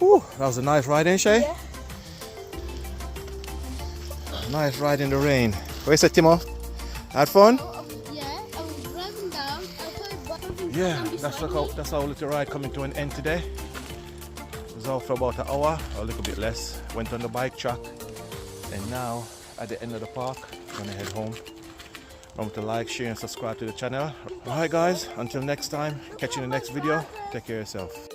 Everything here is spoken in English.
Whew, that was a nice ride, ain't she? Yeah. Nice ride in the rain. What you say, Timo? Had fun? Yeah, I was driving down. I thought Yeah, that's our little ride coming to an end today. It was out for about an hour, or a little bit less. Went on the bike track, and now at the end of the park, I'm gonna head home. Remember to like, share, and subscribe to the channel. Alright guys, until next time, catch you in the next video. Take care of yourself.